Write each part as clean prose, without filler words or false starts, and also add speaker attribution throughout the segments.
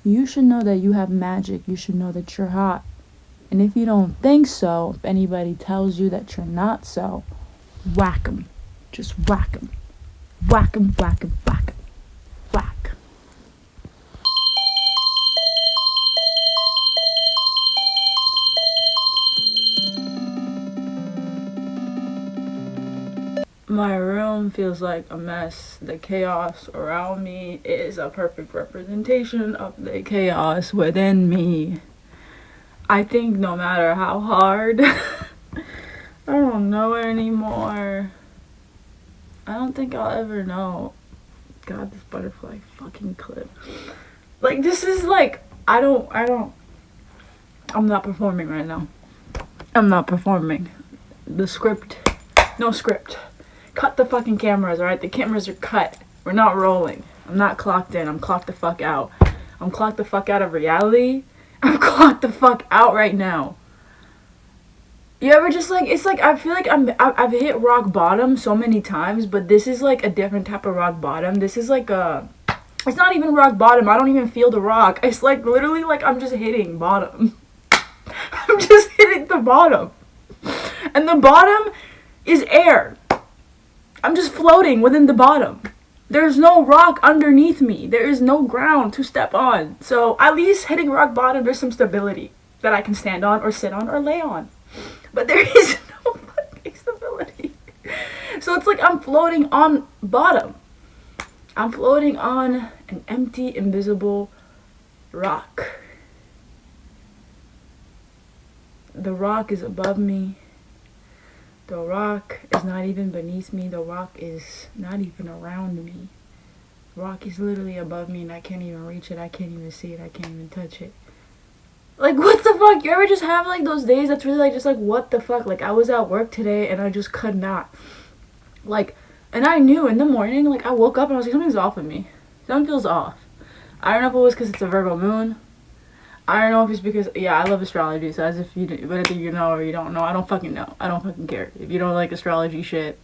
Speaker 1: You should know that you have magic. You should know that you're hot. And if you don't think so, if anybody tells you that you're not so, whack 'em. Just whack 'em. Whack 'em, whack 'em, whack 'em. Whack. My room feels like a mess. The chaos around me is a perfect representation of the chaos within me. I think no matter how hard, I don't know anymore. I don't think I'll ever know. God, this butterfly fucking clip. Like, this is like, I'm not performing right now. I'm not performing. No script. Cut the fucking cameras, alright? The cameras are cut. We're not rolling. I'm not clocked in. I'm clocked the fuck out. I'm clocked the fuck out of reality. I'm clocked the fuck out right now. You ever just like, it's like, I feel like I've hit rock bottom so many times, but this is like a different type of rock bottom. This is like it's not even rock bottom. I don't even feel the rock. It's like literally like I'm just hitting bottom. I'm just hitting the bottom. And the bottom is air. I'm just floating within the bottom. There's no rock underneath me. There is no ground to step on. So at least hitting rock bottom, there's some stability that I can stand on or sit on or lay on. But there is no fucking stability. So it's like I'm floating on bottom. I'm floating on an empty, invisible rock. The rock is above me. The rock is not even beneath me. The rock is not even around me. The rock is literally above me and I can't even reach it. I can't even see it. I can't even touch it. Like, what the fuck? You ever just have, like, those days that's really, like, just, like, what the fuck? Like, I was at work today and I just could not. Like, and I knew in the morning, like, I woke up and I was like, something's off with me. Something feels off. I don't know if it was because it's a Virgo moon. I don't know if it's because, yeah, I love astrology, so as if you, whether you know or you don't know, I don't fucking know. I don't fucking care. If you don't like astrology shit,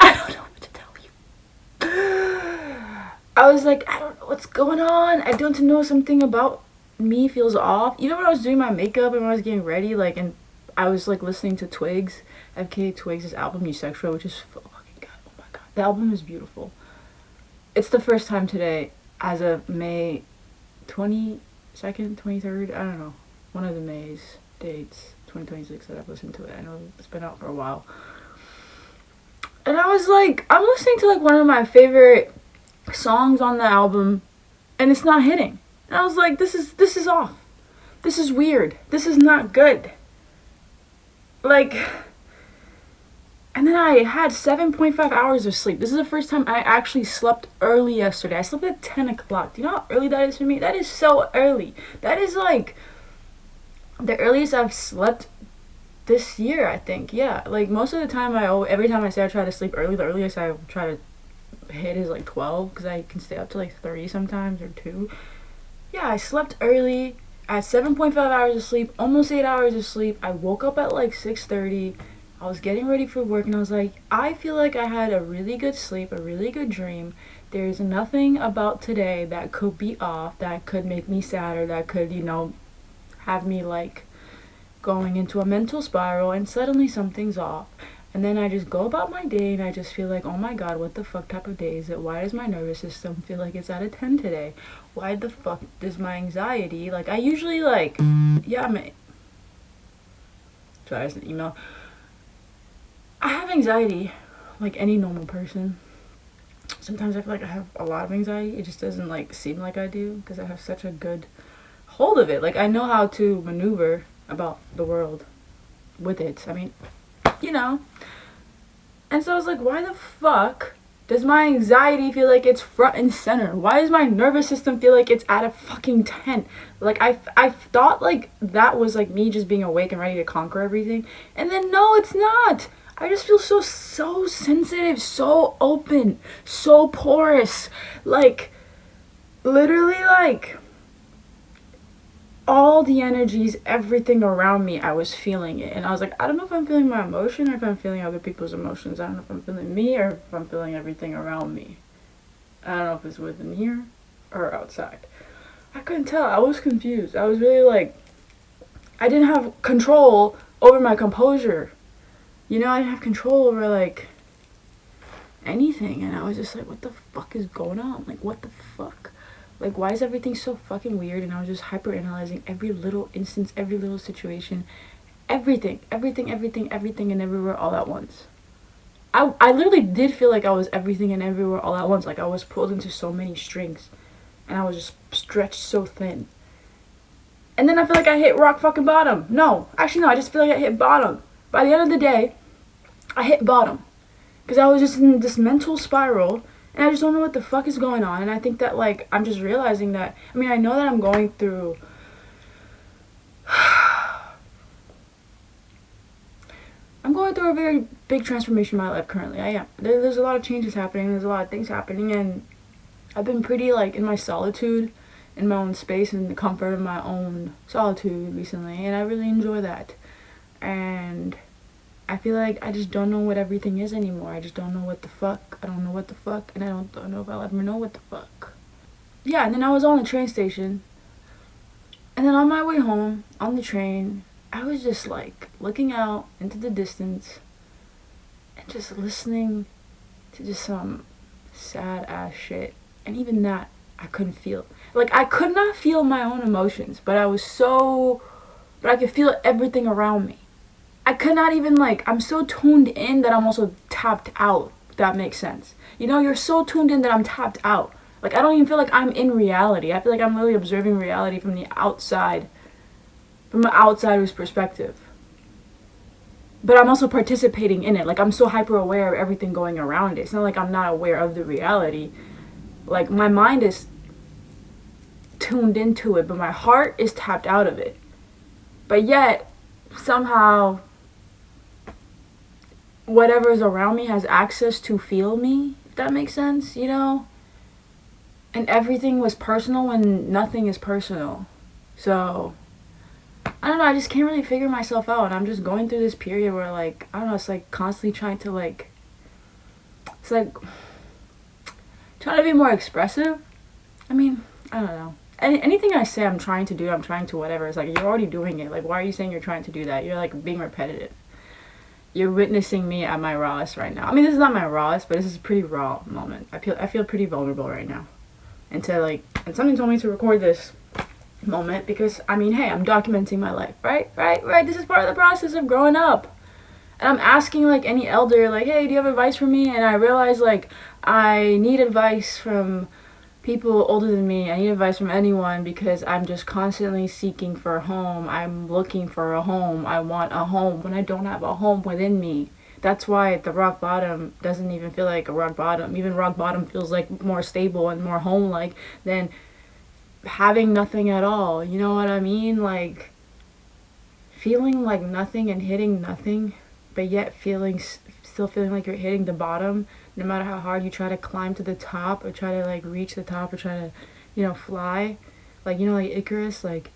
Speaker 1: I don't know what to tell you. I was like, I don't know what's going on. I don't know, something about me feels off. Even when I was doing my makeup and when I was getting ready, like, and I was, like, listening to Twigs, FKA Twigs' album, Eusextra, which is fucking god, oh my god. The album is beautiful. It's the first time today, as of May 22nd, 23rd, I don't know, one of the May's dates, 2026, that I've listened to it. I know it's been out for a while. And I was like, I'm listening to, like, one of my favorite songs on the album, and it's not hitting. And I was like, this is off. This is weird. This is not good. Like, and then I had 7.5 hours of sleep. This is the first time I actually slept early yesterday. I slept at 10 o'clock. Do you know how early that is for me? That is so early. That is like the earliest I've slept this year, I think. Yeah, like most of the time, every time I say I try to sleep early, the earliest I try to hit is like 12, because I can stay up to like 3 sometimes, or 2. Yeah, I slept early. I had 7.5 hours of sleep, almost 8 hours of sleep. I woke up at like 6:30. I was getting ready for work and I was like, I feel like I had a really good sleep, a really good dream. There's nothing about today that could be off, that could make me sad, or that could, have me like going into a mental spiral, and suddenly something's off. And then I just go about my day and I just feel like, oh my god, what the fuck type of day is it? Why does my nervous system feel like it's out of 10 today? Why the fuck does my anxiety, like, I usually like, yeah, sorry, it's an email. I have anxiety like any normal person. Sometimes I feel like I have a lot of anxiety. It just doesn't like seem like I do, because I have such a good hold of it. Like, I know how to maneuver about the world with it. I mean, And so I was like, why the fuck does my anxiety feel like it's front and center? Why does my nervous system feel like it's at a fucking 10? Like, I thought like that was like me just being awake and ready to conquer everything. And then no, it's not. I just feel so sensitive, so open, so porous. Like, literally, like, all the energies, everything around me, I was feeling it. And I was like, I don't know if I'm feeling my emotion or if I'm feeling other people's emotions. I don't know if I'm feeling me or if I'm feeling everything around me. I don't know if it's within here or outside. I couldn't tell. I was confused. I was really like, I didn't have control over my composure. You know, I didn't have control over like anything, and I was just like, what the fuck is going on? Like, what the fuck? Like, why is everything so fucking weird? And I was just hyper analyzing every little instance, every little situation, everything, and everywhere all at once. I literally did feel like I was everything and everywhere all at once. Like I was pulled into so many strings, and I was just stretched so thin. And then I feel like I hit rock fucking bottom. No, actually no, I just feel like I hit bottom. By the end of the day, I hit bottom. Because I was just in this mental spiral, and I just don't know what the fuck is going on. And I think that, like, I'm just realizing that, I mean, I know that I'm going through, I'm going through a very big transformation in my life currently. I am. There's a lot of changes happening, there's a lot of things happening, and I've been pretty, like, in my solitude, in my own space, in the comfort of my own solitude recently, and I really enjoy that. And I feel like I just don't know what everything is anymore. I just don't know what the fuck. I don't know what the fuck, and I don't know if I'll ever know what the fuck. Yeah, and then I was on the train station, and then on my way home, on the train, I was just like looking out into the distance and just listening to just some sad ass shit. And even that, I couldn't feel. Like, I could not feel my own emotions, but I could feel everything around me. I could not even, like, I'm so tuned in that I'm also tapped out, if that makes sense. You know, you're so tuned in that I'm tapped out. Like, I don't even feel like I'm in reality. I feel like I'm really observing reality from the outside, from an outsider's perspective. But I'm also participating in it. Like, I'm so hyper aware of everything going around it. It's not like I'm not aware of the reality. Like, my mind is tuned into it, but my heart is tapped out of it. But yet, somehow, whatever's around me has access to feel me, if that makes sense, you know? And everything was personal when nothing is personal. So, I don't know, I just can't really figure myself out. And I'm just going through this period where, like, I don't know, it's like constantly trying to, like, it's like trying to be more expressive. I mean, I don't know. Anything I say I'm trying to do, I'm trying to whatever. It's like, you're already doing it. Like, why are you saying you're trying to do that? You're, like, being repetitive. You're witnessing me at my rawest right now. I mean, this is not my rawest, but this is a pretty raw moment. I feel pretty vulnerable right now. And something told me to record this moment because, I mean, hey, I'm documenting my life, right? This is part of the process of growing up. And I'm asking, like, any elder, like, hey, do you have advice for me? And I realize, like, I need advice from people older than me. I need advice from anyone because I'm just constantly seeking for a home. I'm looking for a home. I want a home when I don't have a home within me. That's why the rock bottom doesn't even feel like a rock bottom. Even rock bottom feels like more stable and more home-like than having nothing at all. You know what I mean? Like, feeling like nothing and hitting nothing, but yet still feeling like you're hitting the bottom. No matter how hard you try to climb to the top or try to, like, reach the top or try to, you know, fly. Like, you know, like Icarus, like,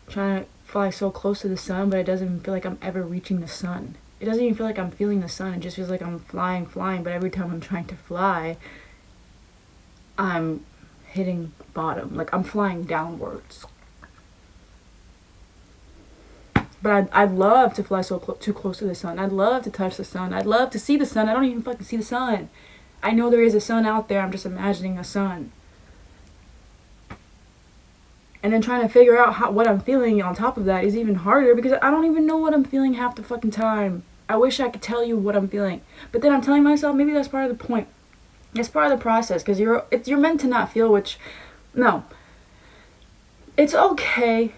Speaker 1: trying to fly so close to the sun, but it doesn't even feel like I'm ever reaching the sun. It doesn't even feel like I'm feeling the sun. It just feels like I'm flying, but every time I'm trying to fly, I'm hitting bottom. Like, I'm flying downwards. But I'd love to fly too close to the sun. I'd love to touch the sun. I'd love to see the sun. I don't even fucking see the sun. I know there is a sun out there. I'm just imagining a sun. And then trying to figure out what I'm feeling on top of that is even harder because I don't even know what I'm feeling half the fucking time. I wish I could tell you what I'm feeling. But then I'm telling myself maybe that's part of the point. It's part of the process because you're meant to not feel, which, no. It's okay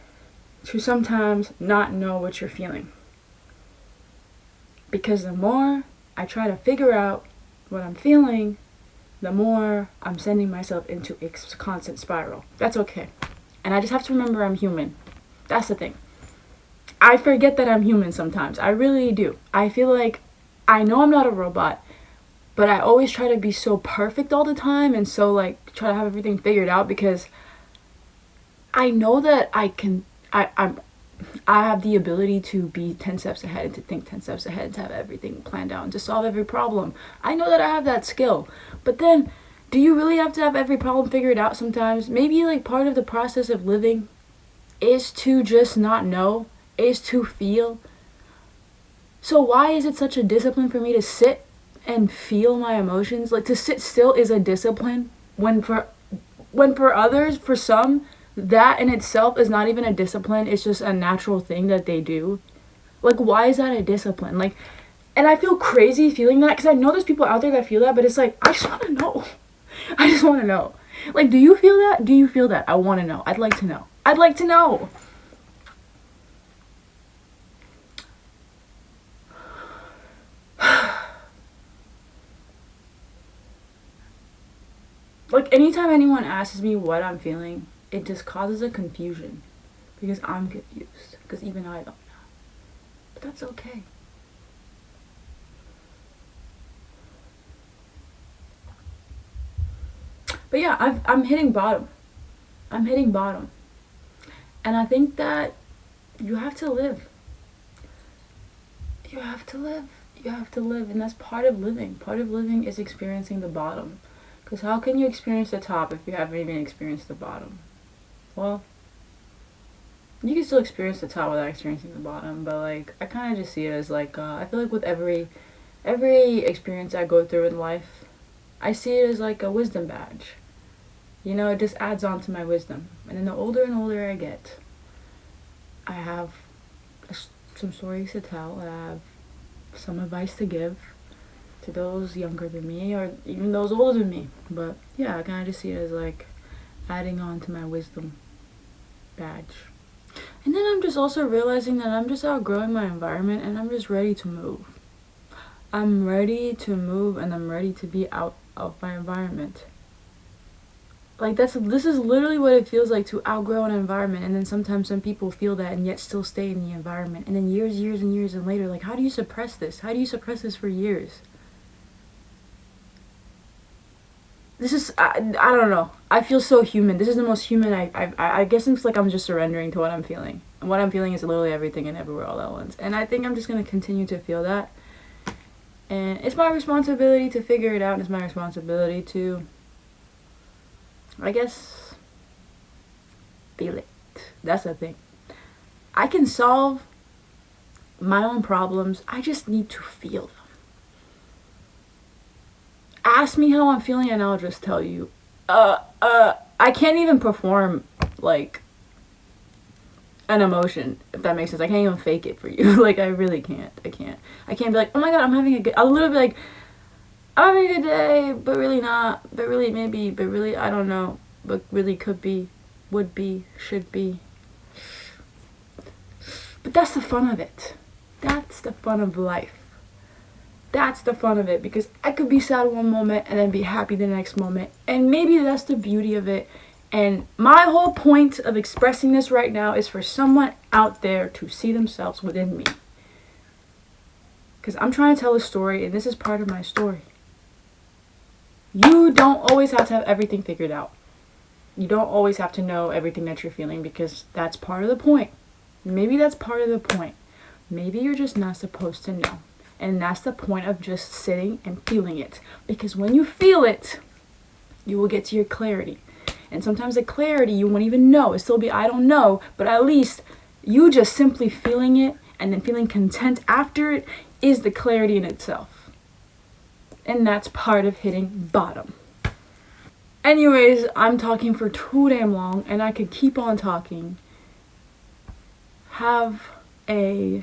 Speaker 1: to sometimes not know what you're feeling. Because the more I try to figure out what I'm feeling, the more I'm sending myself into a constant spiral. That's okay. And I just have to remember I'm human. That's the thing. I forget that I'm human sometimes. I really do. I feel like I know I'm not a robot, but I always try to be so perfect all the time and so, like, try to have everything figured out because I know that I have the ability to be 10 steps ahead and to think 10 steps ahead, to have everything planned out and to solve every problem. I know that I have that skill. But then Do you really have to have every problem figured out sometimes? Maybe like part of the process of living is to just not know, is to feel. So why is it such a discipline for me to sit and feel my emotions? Like, to sit still is a discipline when for others, for some, that in itself is not even a discipline. It's just a natural thing that they do. Like, why is that a discipline? Like, and I feel crazy feeling that, because I know there's people out there that feel that, but it's like, I just want to know. I just want to know. Like, do you feel that? Do you feel that? I want to know. I'd like to know. I'd like to know. Like, anytime anyone asks me what I'm feeling, it just causes a confusion. Because I'm confused. Because even I don't know. But that's okay. But yeah, I'm hitting bottom. I'm hitting bottom. And I think that you have to live. You have to live. You have to live. And that's part of living. Part of living is experiencing the bottom. Because how can you experience the top if you haven't even experienced the bottom? Well, you can still experience the top without experiencing the bottom. But like, I kind of just see it as like, I feel like with every experience I go through in life, I see it as like a wisdom badge. You know, it just adds on to my wisdom. And then the older and older I get, I have some stories to tell. I have some advice to give to those younger than me or even those older than me. But yeah, I kind of just see it as like adding on to my wisdom badge. And then I'm just also realizing that I'm just outgrowing my environment and I'm just ready to move. I'm ready to move and I'm ready to be out of my environment. Like, this is literally what it feels like to outgrow an environment. And then sometimes some people feel that and yet still stay in the environment. And then years and later, like, how do you suppress this? How do you suppress this for years? This is, I don't know. I feel so human. This is the most human I guess it's like I'm just surrendering to what I'm feeling. And what I'm feeling is literally everything and everywhere all at once. And I think I'm just going to continue to feel that. And it's my responsibility to figure it out. And it's my responsibility to, I guess, feel it. That's the thing. I can solve my own problems. I just need to feel them. Ask me how I'm feeling and I'll just tell you. I can't even perform, like, an emotion, if that makes sense. I can't even fake it for you. Like, I really can't. I can't be like, oh my god, I'm having a good... I'll literally be like, I'm having a good day, but really not, but really maybe, but really I don't know, but really could be, would be, should be. But that's the fun of it. That's the fun of life. That's the fun of it, because I could be sad one moment and then be happy the next moment. And maybe that's the beauty of it. And my whole point of expressing this right now is for someone out there to see themselves within me. Because I'm trying to tell a story, and this is part of my story. You don't always have to have everything figured out. You don't always have to know everything that you're feeling, because that's part of the point. Maybe that's part of the point. Maybe you're just not supposed to know. And that's the point of just sitting and feeling it. Because when you feel it, you will get to your clarity. And sometimes the clarity you won't even know. It'll still be, I don't know. But at least you just simply feeling it and then feeling content after it is the clarity in itself. And that's part of hitting bottom. Anyways, I'm talking for too damn long and I could keep on talking. Have a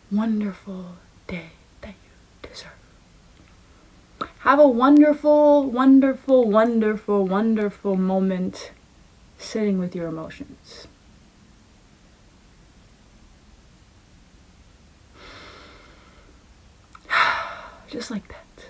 Speaker 1: wonderful day that you deserve. Have a wonderful, wonderful, wonderful, wonderful moment sitting with your emotions. Just like that.